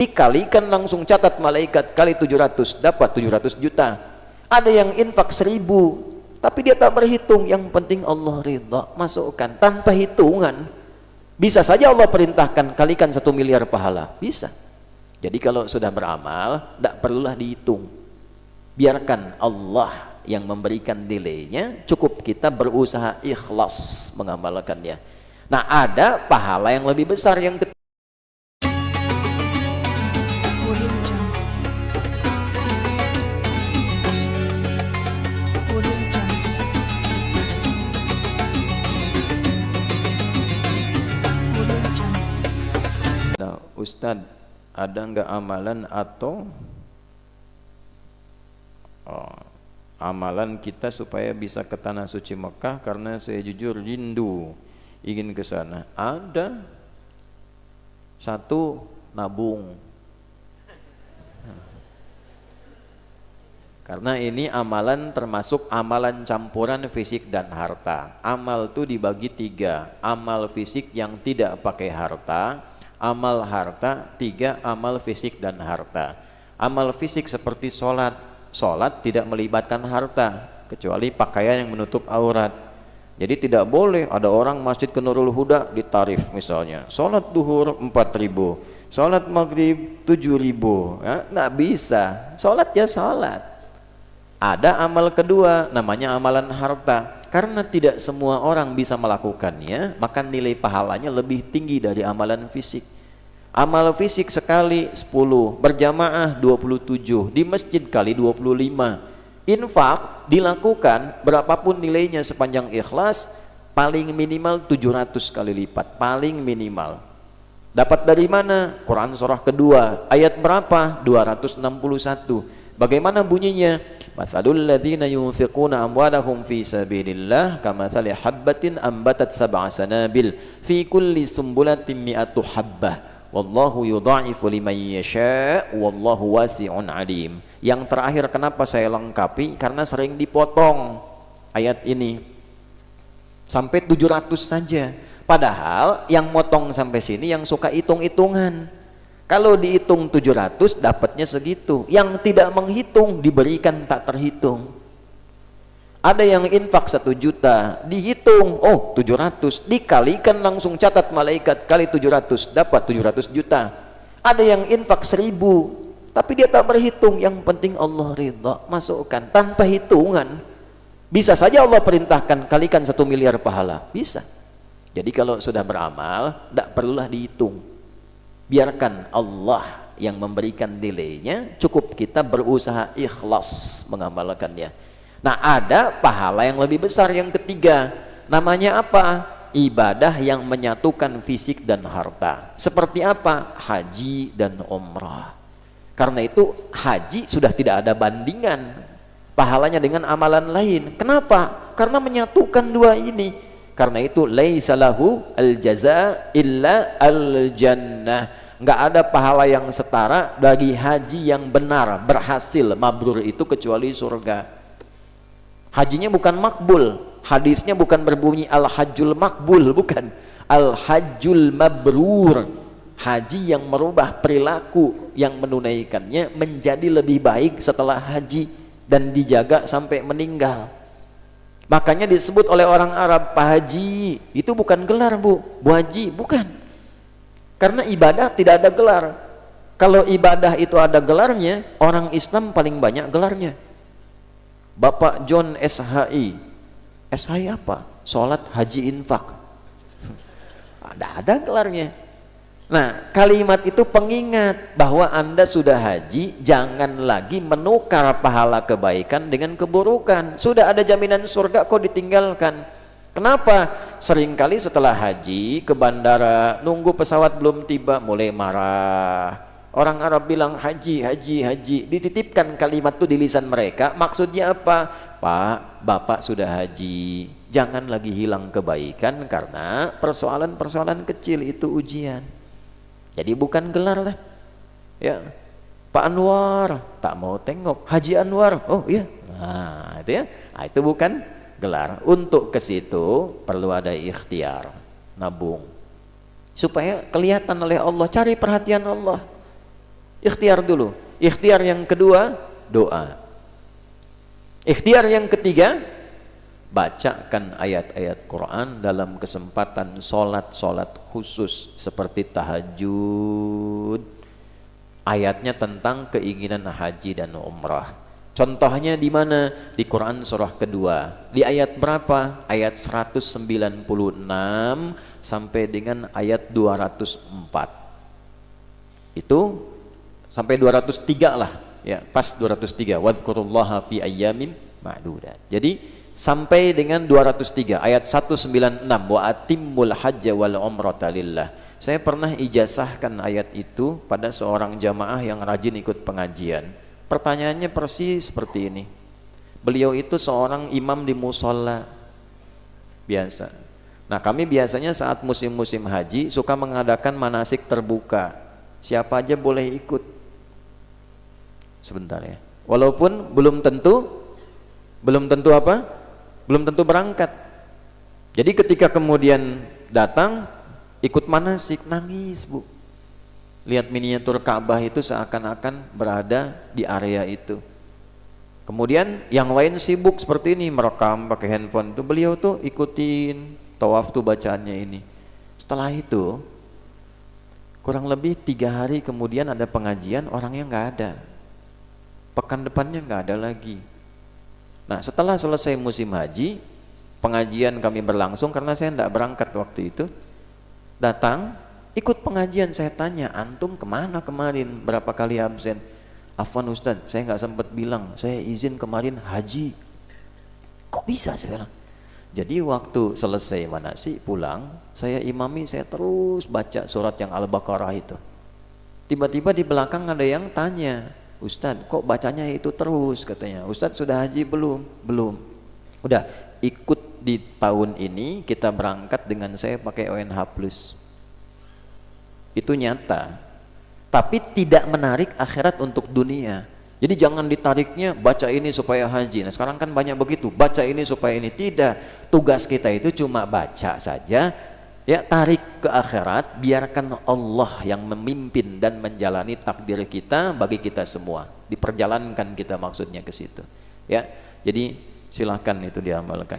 dikalikan langsung, catat malaikat kali 700 dapat 700 juta. Ada yang infak 1000 tapi dia tak berhitung, yang penting Allah ridha, masukkan tanpa hitungan. Bisa saja Allah perintahkan kalikan 1 miliar pahala, bisa. Jadi kalau sudah beramal tidak perlulah dihitung, biarkan Allah yang memberikan nilainya, cukup kita berusaha ikhlas mengamalkannya. Nah, ada pahala yang lebih besar yang ketiga. Nah, Ustadz, ada nggak amalan atau amalan kita supaya bisa ke tanah suci Mekah, karena saya jujur rindu ingin ke sana? Ada. Satu, nabung. Karena ini amalan termasuk amalan campuran fisik dan harta. Amal itu dibagi 3, amal fisik yang tidak pakai harta, amal harta, 3 amal fisik dan harta. Amal fisik seperti sholat, sholat tidak melibatkan harta kecuali pakaian yang menutup aurat. Jadi tidak boleh ada orang masjid ke Nurul Huda ditarif misalnya, sholat duhur 4.000, sholat maghrib 7.000, ya, nggak bisa. Sholat ya sholat. Ada amal kedua namanya amalan harta. Karena tidak semua orang bisa melakukannya, maka nilai pahalanya lebih tinggi dari amalan fisik. Amal fisik sekali 10, berjamaah 27, di masjid kali 25. Infak dilakukan berapapun nilainya sepanjang ikhlas, paling minimal 700 kali lipat, paling minimal. Dapat dari mana? Quran surah kedua, ayat berapa? 261. Bagaimana bunyinya? Mathalul ladzina yunfiquna amwalahum fi sabilillah kamathali habbatin ambatat sab'a sanabil fi kulli sumbulatin mi'atu habbah wallahu yudha'ifu liman yasha' wallahu wasi'un alim. Yang terakhir kenapa saya lengkapi? Karena sering dipotong ayat ini sampai 700 saja, padahal yang motong sampai sini yang suka hitung-hitungan. Kalau dihitung 700 dapatnya segitu, yang tidak menghitung diberikan tak terhitung. Ada yang infak 1 juta, dihitung, oh 700, dikalikan langsung, catat malaikat kali 700 dapat 700 juta. Ada yang infak 1000 tapi dia tak berhitung, yang penting Allah ridha, masukkan tanpa hitungan. Bisa saja Allah perintahkan kalikan 1 miliar pahala, bisa. Jadi kalau sudah beramal tidak perlulah dihitung, biarkan Allah yang memberikan nilainya, cukup kita berusaha ikhlas mengamalkannya. Nah, ada pahala yang lebih besar yang ketiga, namanya apa? Ibadah yang menyatukan fisik dan harta. Seperti apa? Haji dan umrah. Karena itu haji sudah tidak ada bandingan pahalanya dengan amalan lain. Kenapa? Karena menyatukan dua ini. Karena itu laisa lahu al-jaza illa al-jannah. Nggak ada pahala yang setara bagi haji yang benar, berhasil, mabrur itu kecuali surga. Hajinya bukan makbul, hadisnya bukan berbunyi al-hajjul makbul, bukan, al-hajjul mabrur. Haji yang merubah perilaku yang menunaikannya menjadi lebih baik setelah haji dan dijaga sampai meninggal. Makanya disebut oleh orang Arab Pak Haji, itu bukan gelar Bu Haji, bukan. Karena ibadah tidak ada gelar. Kalau ibadah itu ada gelarnya, orang Islam paling banyak gelarnya. Bapak John SHI. SHI apa? Sholat, haji, infak. Ada gelarnya. Nah, kalimat itu pengingat bahwa Anda sudah haji, jangan lagi menukar pahala kebaikan dengan keburukan. Sudah ada jaminan surga kok ditinggalkan. Kenapa? Seringkali setelah haji ke bandara, nunggu pesawat belum tiba, mulai marah. Orang Arab bilang haji, haji, haji. Dititipkan kalimat itu di lisan mereka. Maksudnya apa? Pak, Bapak sudah haji, jangan lagi hilang kebaikan karena persoalan-persoalan kecil itu ujian. Jadi bukan gelar lah. Ya, Pak Anwar, tak mau tengok. Haji Anwar, oh iya. Nah, itu ya. Nah, itu bukan gelar. Untuk ke situ perlu ada ikhtiar, nabung, supaya kelihatan oleh Allah, cari perhatian Allah. Ikhtiar dulu. Ikhtiar yang kedua, doa. Ikhtiar yang ketiga, bacakan ayat-ayat Quran dalam kesempatan solat-solat khusus seperti tahajud. Ayatnya tentang keinginan haji dan umrah. Contohnya di mana? Di Quran surah kedua. Di ayat berapa? Ayat 196 sampai dengan ayat 204. Itu sampai 203 lah. Ya, pas 203. Wadhkurullaha fi ayyamin ma'dudat. Jadi sampai dengan 203 ayat 196 wa atimmul hajja wal umrata lillah. Saya pernah ijazahkan ayat itu pada seorang jamaah yang rajin ikut pengajian. Pertanyaannya persis seperti ini. Beliau itu seorang imam di musola biasa. Nah, kami biasanya saat musim-musim haji suka mengadakan manasik terbuka. Siapa aja boleh ikut. Sebentar ya. Walaupun belum tentu apa? Belum tentu berangkat. Jadi ketika kemudian datang ikut manasik, nangis, Bu. Lihat miniatur Ka'bah itu seakan-akan berada di area itu. Kemudian yang lain sibuk seperti ini, merekam pakai handphone itu. Beliau tuh ikutin tawaf tuh bacaannya ini. Setelah itu kurang lebih 3 hari kemudian ada pengajian, orangnya nggak ada. Pekan depannya nggak ada lagi. Nah, setelah selesai musim haji, pengajian kami berlangsung karena saya tidak berangkat waktu itu. Datang, ikut pengajian, saya tanya, antum kemana kemarin? Berapa kali absen? Afwan Ustadz, saya nggak sempat bilang, saya izin kemarin haji. Kok bisa saya bilang? Jadi waktu selesai manasik pulang, saya imami, saya terus baca surat yang Al-Baqarah itu. Tiba-tiba di belakang ada yang tanya, Ustadz kok bacanya itu terus, katanya. Ustadz sudah haji belum? Belum. Udah, ikut di tahun ini kita berangkat dengan saya pakai ONH+. Itu nyata. Tapi tidak menarik akhirat untuk dunia. Jadi jangan ditariknya baca ini supaya haji. Nah, sekarang kan banyak begitu, baca ini supaya ini. Tidak. Tugas kita itu cuma baca saja. Ya, tarik ke akhirat, biarkan Allah yang memimpin dan menjalani takdir kita bagi kita semua. Diperjalankan kita maksudnya ke situ. Ya. Jadi silahkan itu diamalkan.